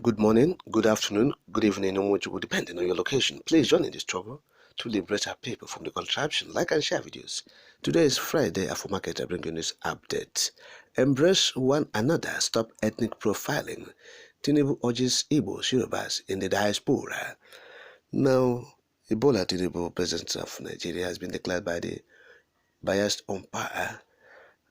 Good morning, good afternoon, good evening, and what you will depending on your location. Please join in the struggle to liberate our people from the contraption. Like and share videos. Today is Friday. Afomarket, I bring you this update. Embrace one another. Stop ethnic profiling. Tinubu urges Igbos, Yorubas in the diaspora. Now, Ebola Tinubu, President of Nigeria, has been declared by the biased umpire,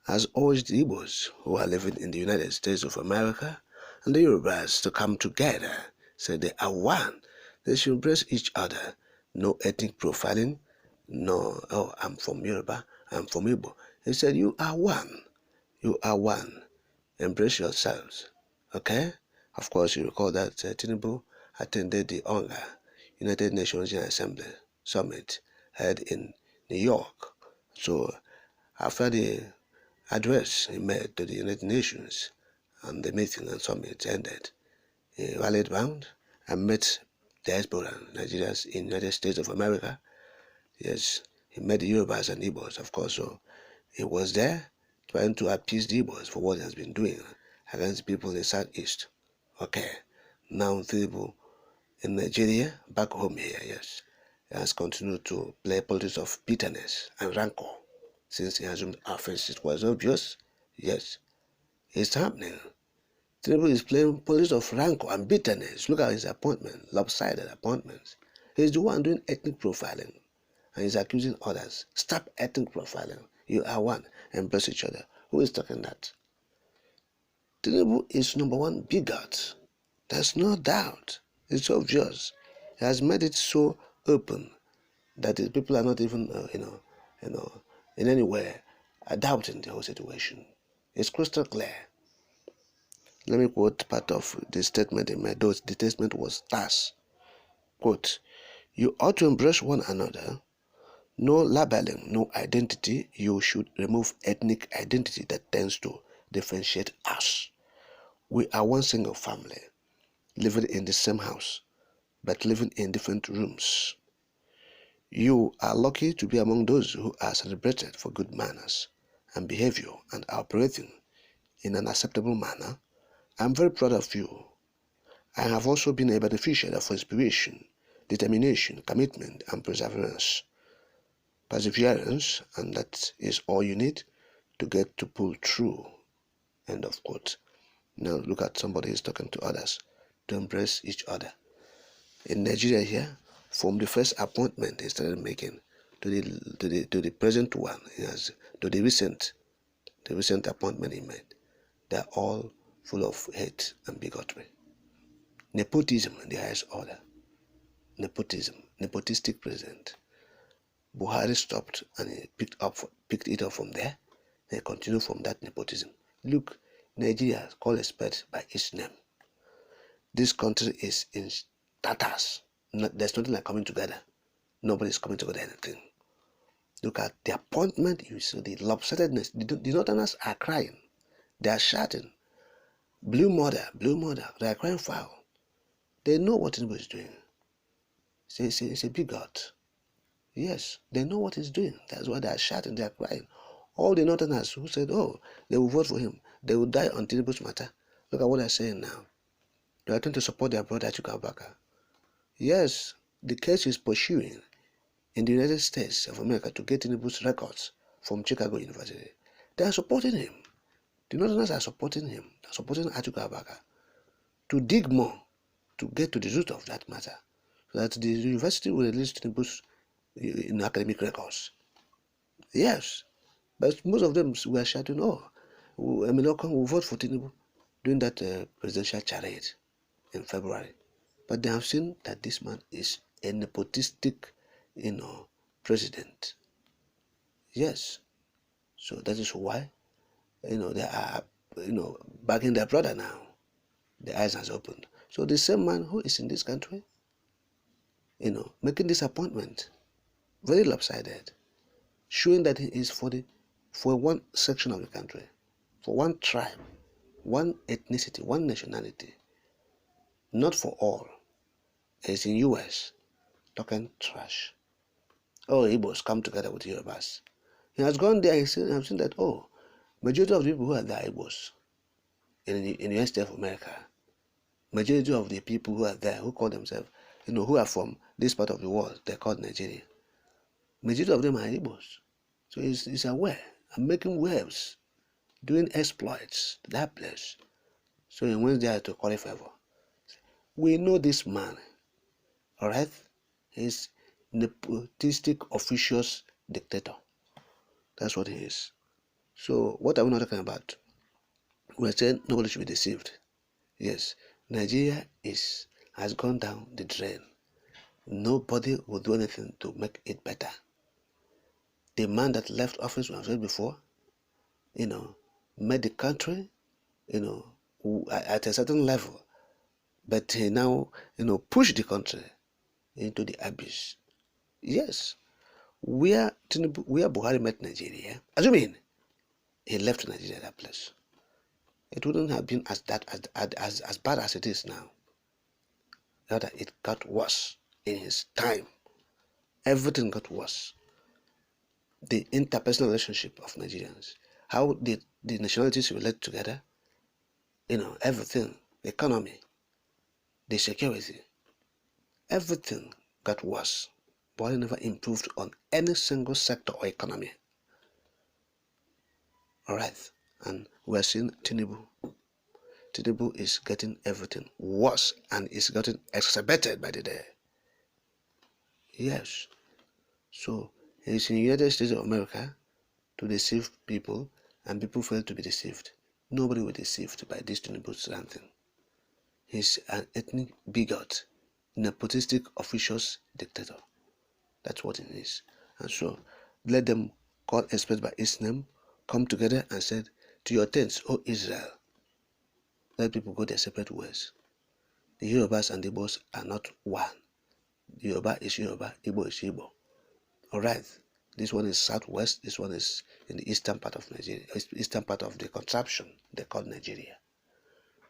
has urged the Igbos who are living in the United States of America and the Yorubas to come together, said they are one. They should embrace each other. No ethnic profiling, no, oh, I'm from Yoruba, I'm from Igbo. He said, you are one. You are one. Embrace yourselves. Okay? Of course, you recall that Tinubu attended the UNGA, United Nations General Assembly Summit, held in New York. So, after the address he made to the United Nations and the meeting and summit ended, he rallied round and met diaspora Nigerians in the United States of America. Yes, he met the Yorubas and Igbos, of course, so he was there trying to appease the Igbos for what he has been doing against people in the Southeast. Okay, now people in Nigeria, back home here, yes, he has continued to play politics of bitterness and rancor since he assumed office. It was obvious, yes, it's happening. Tinubu is playing politics of rancor and bitterness. Look at his appointment, lopsided appointments. He's the one doing ethnic profiling and he's accusing others. Stop ethnic profiling. You are one. Embrace each other. Who is talking that? Tinubu is number one bigot. There's no doubt. It's obvious. He has made it so open that the people are not even, in any way doubting the whole situation. It's crystal clear. Let me quote part of the statement in my notes. The statement was thus, quote, you ought to embrace one another. No labeling, no identity. You should remove ethnic identity that tends to differentiate us. We are one single family, living in the same house, but living in different rooms. You are lucky to be among those who are celebrated for good manners and behavior and operating in an acceptable manner. I'm very proud of you. I have also been a beneficiary of inspiration, determination, commitment, and perseverance. Perseverance, and that is all you need to get to pull through. End of quote. Now look at somebody who's talking to others to embrace each other. In Nigeria here, from the first appointment he started making to the present one, to the recent appointment he made, they're all full of hate and bigotry. Nepotism in the highest order. Nepotism, nepotistic president. Buhari stopped and he picked it up from there. They continue from that nepotism. Look, Nigeria is called a spade by its name. This country is in tatters. There's nothing like coming together. Nobody's coming together anything. Look at the appointment. You see the lopsidedness. The Northerners are crying. They are shouting. Blue mother. They are crying foul. They know what Tinubu is doing. It's a bigot. Yes, they know what he's doing. That's why they are shouting, they are crying. All the Northerners who said, oh, they will vote for him, they will die on Tinubu's matter. Look at what they're saying now. They are trying to support their brother Chukabaka. Yes, the case is pursuing in the United States of America to get Tinubu's records from Chicago University. They are supporting him. The Northerners are supporting him. They are supporting Chukabaka to dig more, to get to the root of that matter, so that the university will release Tinubu's in academic records. Yes, but most of them were shouting, oh, Emilokon will vote for Tinubu during that presidential charade in February. But they have seen that this man is a nepotistic, president. Yes, so that is why, they are, backing their brother now. The eyes has opened. So the same man who is in this country, making this appointment, very lopsided, showing that he is for one section of the country, for one tribe, one ethnicity, one nationality, not for all. He's in US, talking trash. Oh, Igbos come together with Yorubas. He has gone there, I've seen that, majority of the people who are there are Igbos in the United States of America. Majority of the people who are there, who call themselves, who are from this part of the world, they're called Nigeria. Majority of them are Igbos. So he's aware and making waves, doing exploits to that place. So he went there to call favor. We know this man, all right? He's nepotistic, officious dictator. That's what he is. So what are we not talking about? We're saying nobody should be deceived. Yes, Nigeria has gone down the drain. Nobody will do anything to make it better. The man that left office, we have said before, made the country, at a certain level, but he now, pushed the country into the abyss. Yes, where Buhari met Nigeria, assuming he left Nigeria at that place, it wouldn't have been as bad as it is now. Rather, it got worse in his time. Everything got worse. The interpersonal relationship of Nigerians, how the nationalities relate together, everything, the economy, the security, everything got worse. Buhari never improved on any single sector or economy. All right, and we're seeing Tinubu. Tinubu is getting everything worse and is getting exacerbated by the day. Yes. So he's in the United States of America to deceive people, and people fail to be deceived. Nobody will be deceived by this Tinubu's thing. He's an ethnic bigot, nepotistic, officious dictator. That's what he is. And so let them call experts by his name, come together and said, to your tents, O Israel. Let people go their separate ways. The Yorubas and the Igbos are not one. Yoruba is Yoruba, Igbo is Igbo. Alright, this one is southwest, this one is in the eastern part of Nigeria, eastern part of the contraption they call Nigeria.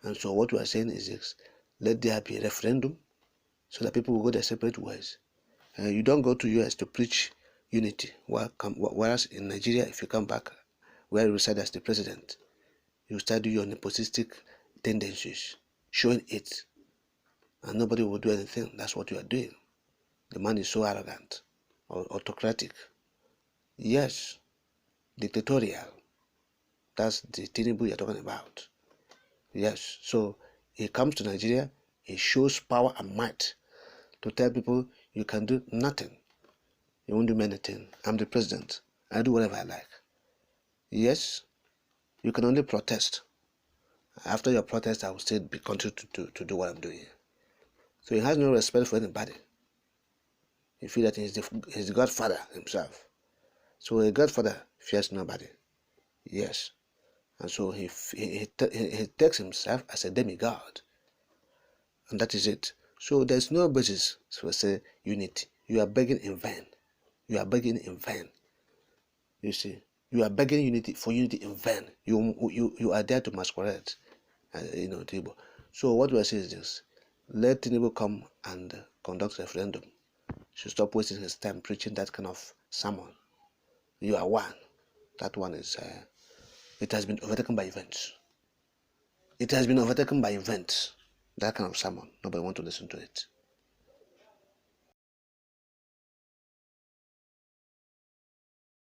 And so what we are saying is this: let there be a referendum so that people will go their separate ways. You don't go to US to preach unity, whereas in Nigeria, if you come back where you reside as the president, you start doing your nepotistic tendencies, showing it, and nobody will do anything. That's what you are doing. The man is so arrogant or autocratic. Yes, dictatorial. That's the Tinubu you're talking about. Yes, so he comes to Nigeria, he shows power and might to tell people you can do nothing. You won't do anything. I'm the president. I do whatever I like. Yes, you can only protest. After your protest, I will still be continue to do what I'm doing. So he has no respect for anybody. He feels that he's the godfather himself. So a godfather fears nobody. Yes. And so he takes himself as a demigod. And that is it. So there's no basis for say unity. You are begging in vain. You are begging in vain. You see, you are begging unity in vain. You are there to masquerade, Tinubu. So what we are saying is this: let Tinubu come and conduct a referendum. Should stop wasting his time preaching that kind of sermon. You are one. That one is. It has been overtaken by events. It has been overtaken by events. That kind of sermon. Nobody wants to listen to it.